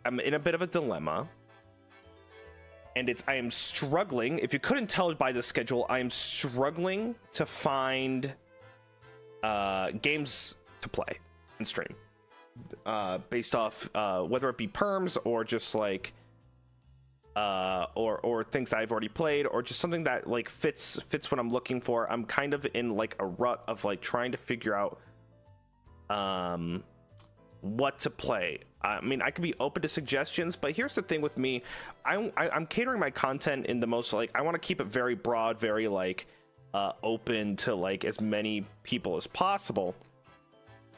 I'm in a bit of a dilemma, and I am struggling. If you couldn't tell by the schedule, I am struggling to find games to play and stream based off whether it be perms or just like or things that I've already played, or just something that like fits what I'm looking for. I'm kind of in like a rut of like trying to figure out what to play. I mean, I could be open to suggestions, but here's the thing with me. I'm catering my content in the most, like, I want to keep it very broad, very like open to like as many people as possible.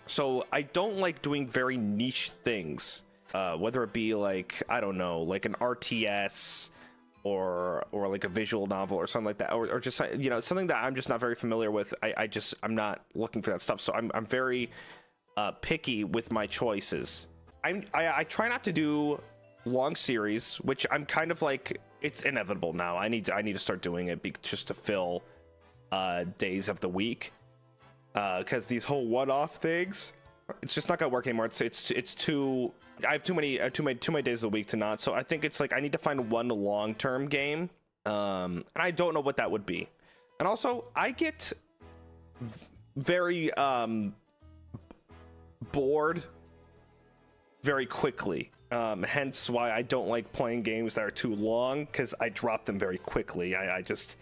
So I don't like doing very niche things, whether it be like, I don't know, like an RTS or like a visual novel or something like that, or just, you know, something that I'm just not very familiar with. I'm not looking for that stuff. So I'm very picky with my choices. I try not to do long series, which I'm kind of like, it's inevitable now. I need to start doing it just to fill days of the week, because these whole one-off things, it's just not gonna work anymore. It's too, I have too many days of the week to not. So I think it's like I need to find one long-term game, and I don't know what that would be. And also I get very bored very quickly, hence why I don't like playing games that are too long, because I drop them very quickly. I get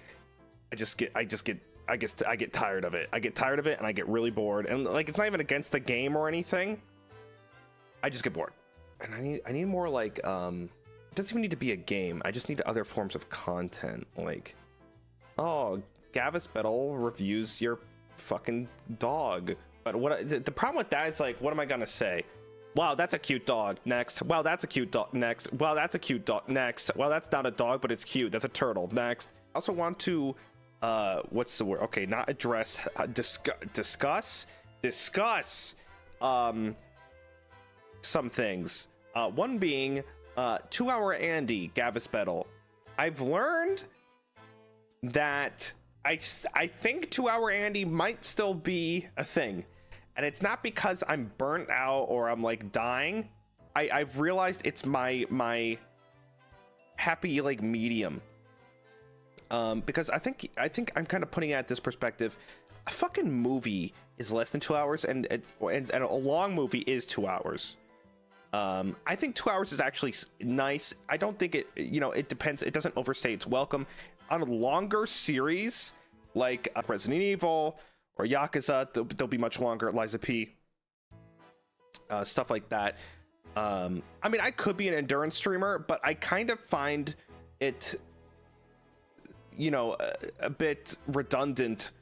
tired of it. I get tired of it and I get really bored, and like, it's not even against the game or anything, I just get bored. And I need more like, it doesn't even need to be a game, I just need other forms of content, like, oh, Gavis Bettel reviews your fucking dog. But what the problem with that is, like, what am I gonna say? Wow, that's a cute dog. Next. Wow, that's a cute dog. Next. Wow, that's a cute dog. Next. Well, that's not a dog, but it's cute. That's a turtle. Next. I also want to, what's the word? Okay, not address, discuss some things. One being, 2 Hour Andy, Gavis Bettel. I've learned that I think 2 Hour Andy might still be a thing. And it's not because I'm burnt out or I'm like dying. I've realized it's my happy like medium. Because I think I'm kind of putting it at this perspective. A fucking movie is less than 2 hours, and a long movie is 2 hours. I think 2 hours is actually nice. I don't think it, you know, it depends. It doesn't overstay its welcome. On a longer series like Resident Evil or Yakuza, they'll be much longer. Liza P, stuff like that. I mean, I could be an endurance streamer, but I kind of find it, you know, a bit redundant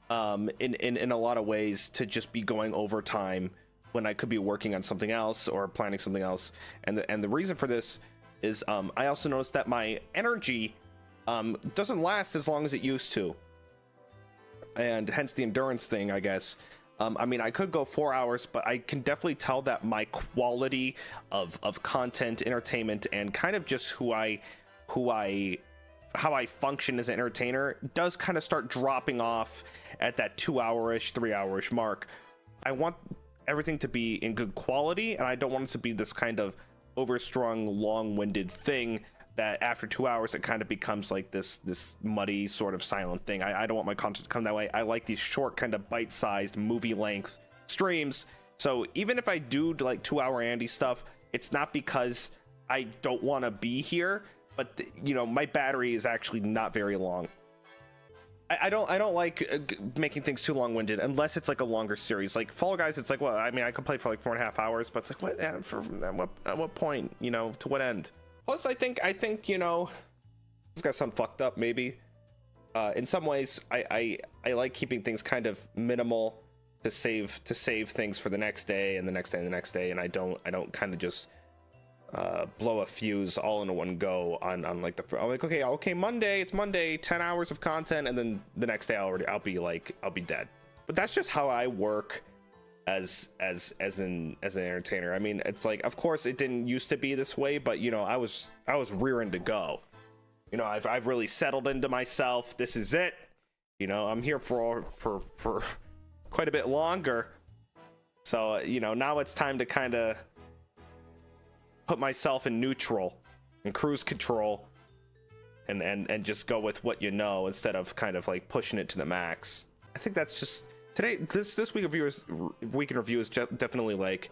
in a lot of ways to just be going overtime when I could be working on something else or planning something else. And the reason for this is I also noticed that my energy doesn't last as long as it used to, and hence the endurance thing, I guess. I mean, I could go 4 hours, but I can definitely tell that my quality of content, entertainment, and kind of just how I function as an entertainer does kind of start dropping off at that 2 hour-ish, 3 hour-ish mark. I want everything to be in good quality, and I don't want it to be this kind of overstrung, long-winded thing that after 2 hours it kind of becomes like this muddy sort of silent thing. I don't want my content to come that way. I like these short, kind of bite-sized, movie-length streams. So even if I do like 2 Hour Andy stuff, it's not because I don't want to be here, but you know, my battery is actually not very long. I don't like making things too long-winded unless it's like a longer series. Like Fall Guys, it's like, well, I mean, I could play for like 4.5 hours, but it's like, what at what point, you know, to what end? Plus, I think you know, this got some fucked up maybe. In some ways, I like keeping things kind of minimal to save things for the next day and the next day and the next day, and I don't kind of just blow a fuse all in one go on like I'm like, okay, Monday, it's Monday, 10 hours of content, and then the next day I'll be dead. But that's just how I work as an entertainer. I mean, it's like, of course it didn't used to be this way, but you know, I was rearing to go. You know, I've really settled into myself. This is it. You know, I'm here for quite a bit longer. So, you know, now it's time to kind of put myself in neutral and cruise control and just go with what you know instead of kind of like pushing it to the max. I think that's just today. This week in review is definitely like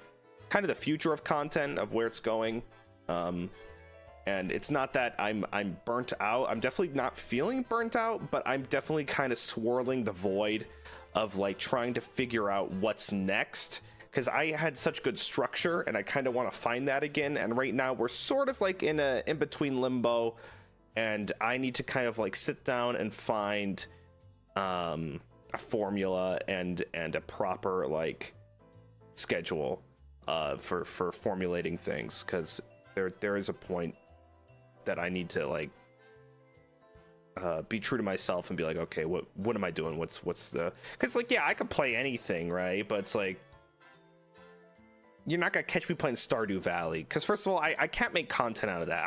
kind of the future of content, of where it's going. And it's not that I'm burnt out. I'm definitely not feeling burnt out, but I'm definitely kind of swirling the void of like trying to figure out what's next, because I had such good structure and I kind of want to find that again. And right now we're sort of like in between limbo, and I need to kind of like sit down and find a formula and a proper like schedule for formulating things, because there is a point that I need to like be true to myself and be like, okay, what am I doing? What's the, because like, yeah, I could play anything, right? But it's like, you're not gonna catch me playing Stardew Valley, because first of all, I can't make content out of that.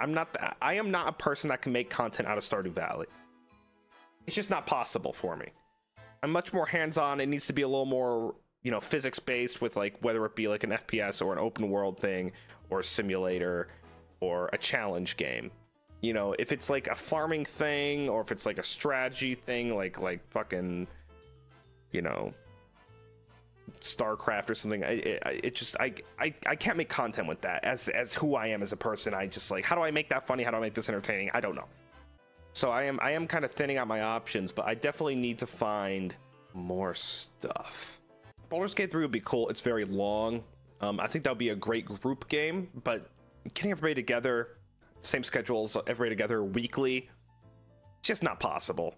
I am not a person that can make content out of Stardew Valley. It's just not possible for me. I'm much more hands-on. It needs to be a little more, you know, physics based, with like whether it be like an FPS or an open world thing or a simulator or a challenge game. You know, if it's like a farming thing, or if it's like a strategy thing, like fucking, you know, StarCraft or something, I can't make content with that as who I am as a person. I just like, how do I make that funny? How do I make this entertaining? I don't know. So I am kind of thinning out my options, but I definitely need to find more stuff. Baldur's Gate 3 would be cool. It's very long. I think that would be a great group game, but getting everybody together, same schedules, everybody together weekly, it's just not possible.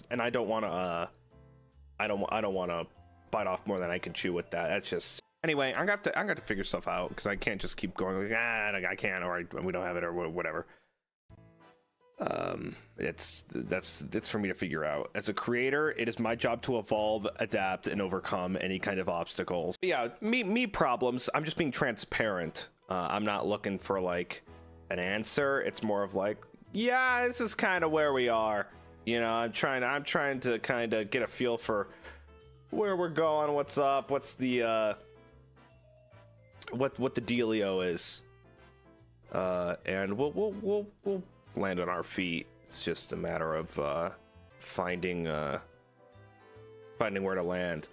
And I don't want to I don't want to bite off more than I can chew with that. That's just, anyway, I'm gonna have to figure stuff out, because I can't just keep going like, I can't, or we don't have it, or whatever. It's for me to figure out. As a creator, it is my job to evolve, adapt, and overcome any kind of obstacles. But yeah, me problems, I'm just being transparent. I'm not looking for like an answer. It's more of like, yeah, this is kind of where we are. You know, I'm trying to kind of get a feel for where we're going, what's up, what's the what the dealio is. And we'll land on our feet. It's just a matter of finding where to land.